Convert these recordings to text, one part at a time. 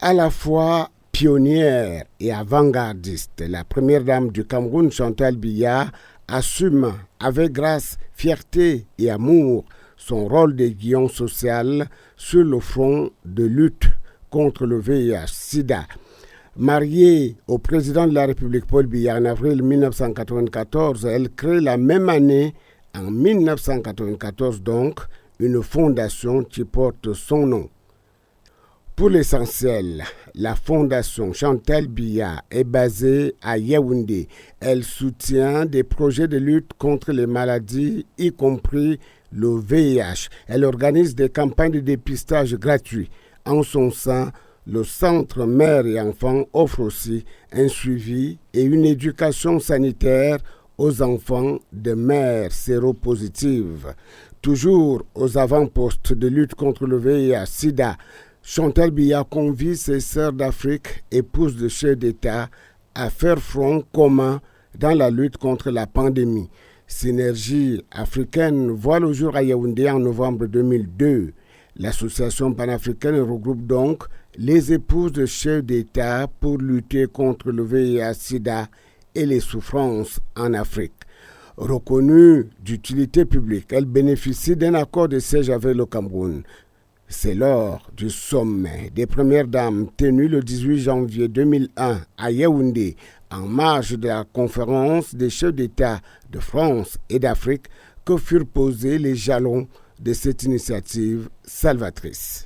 À la fois pionnière et avant-gardiste, la première dame du Cameroun, Chantal Biya, assume avec grâce, fierté et amour son rôle d'aiguillon social sur le front de lutte contre le VIH-Sida. Mariée au président de la République Paul Biya en avril 1994, elle crée la même année, en 1994 donc, une fondation qui porte son nom. Pour l'essentiel, la fondation Chantal Biya est basée à Yaoundé. Elle soutient des projets de lutte contre les maladies, y compris le VIH. Elle organise des campagnes de dépistage gratuits. En son sein, le centre mère et enfants offre aussi un suivi et une éducation sanitaire aux enfants de mères séropositives. Toujours aux avant-postes de lutte contre le VIH-Sida, Chantal Biya convie ses sœurs d'Afrique, épouses de chefs d'État, à faire front commun dans la lutte contre la pandémie. Synergie africaine voit le jour à Yaoundé en novembre 2002. L'association panafricaine regroupe donc les épouses de chefs d'État pour lutter contre le VIH-Sida et les souffrances en Afrique. Reconnue d'utilité publique, elle bénéficie d'un accord de siège avec le Cameroun. C'est lors du sommet des Premières Dames tenu le 18 janvier 2001 à Yaoundé, en marge de la conférence des chefs d'État de France et d'Afrique, que furent posés les jalons de cette initiative salvatrice.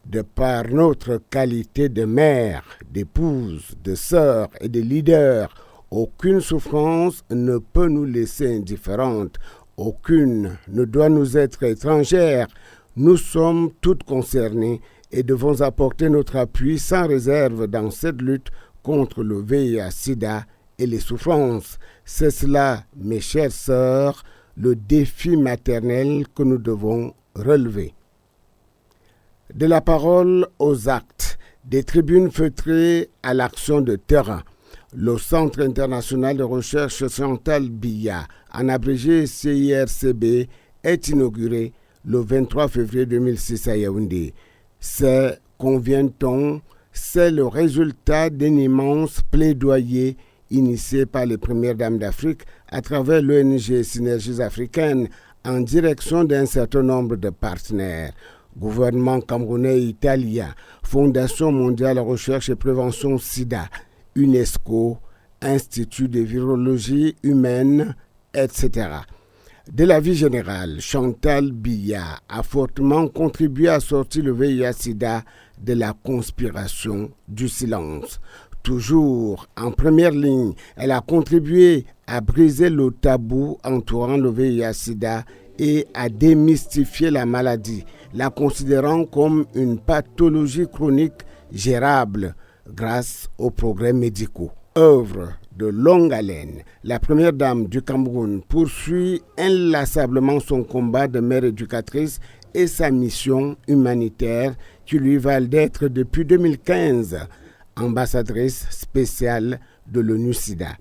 De par notre qualité de mère, d'épouse, de sœur et de leader, aucune souffrance ne peut nous laisser indifférentes, aucune ne doit nous être étrangère. Nous sommes toutes concernées et devons apporter notre appui sans réserve dans cette lutte contre le VIH-Sida et les souffrances. C'est cela, mes chères sœurs, le défi maternel que nous devons relever. De la parole aux actes, des tribunes feutrées à l'action de terrain. Le Centre international de recherche Chantal Biya, en abrégé CIRCB, est inauguré le 23 février 2006 à Yaoundé. C'est, convient-on, c'est le résultat d'un immense plaidoyer initié par les Premières Dames d'Afrique à travers l'ONG Synergies africaines en direction d'un certain nombre de partenaires. Gouvernement camerounais et italien, Fondation mondiale recherche et prévention SIDA, UNESCO, Institut de virologie humaine, etc. De la vie générale, Chantal Biya a fortement contribué à sortir le VIH-Sida de la conspiration du silence. Toujours en première ligne, elle a contribué à briser le tabou entourant le VIH-Sida et à démystifier la maladie, la considérant comme une pathologie chronique gérable grâce aux progrès médicaux. Œuvre de longue haleine, la première dame du Cameroun poursuit inlassablement son combat de mère éducatrice et sa mission humanitaire qui lui valent d'être depuis 2015 ambassadrice spéciale de l'ONU-SIDA.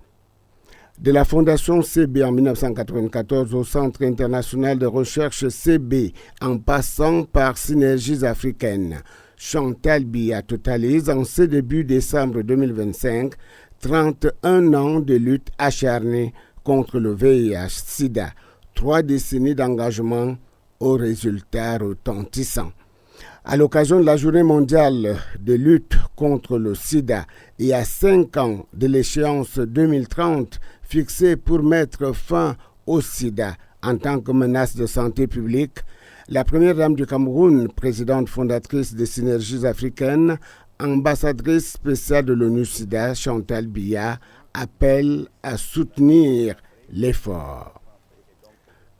De la Fondation CB en 1994 au Centre international de recherche CB, en passant par Synergies africaines, Chantal Biya totalise en ce début décembre 2025 31 ans de lutte acharnée contre le VIH-Sida, 3 décennies d'engagement aux résultats retentissants. À l'occasion de la Journée mondiale de lutte contre le sida et à 5 ans de l'échéance 2030 fixée pour mettre fin au sida en tant que menace de santé publique, la première dame du Cameroun, présidente fondatrice des Synergies africaines, ambassadrice spéciale de l'ONU-SIDA, Chantal Biya, appelle à soutenir l'effort.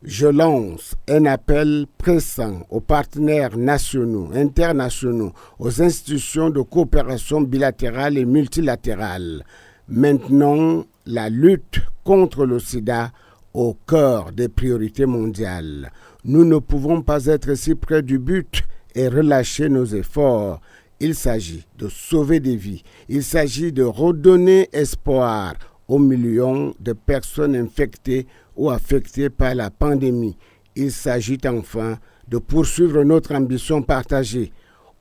Je lance un appel pressant aux partenaires nationaux, internationaux, aux institutions de coopération bilatérale et multilatérale. Maintenant, la lutte contre le sida au cœur des priorités mondiales. Nous ne pouvons pas être si près du but et relâcher nos efforts. Il s'agit de sauver des vies. Il s'agit de redonner espoir aux millions de personnes infectées ou affectées par la pandémie. Il s'agit enfin de poursuivre notre ambition partagée,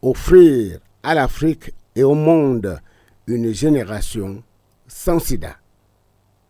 offrir à l'Afrique et au monde une génération sans sida.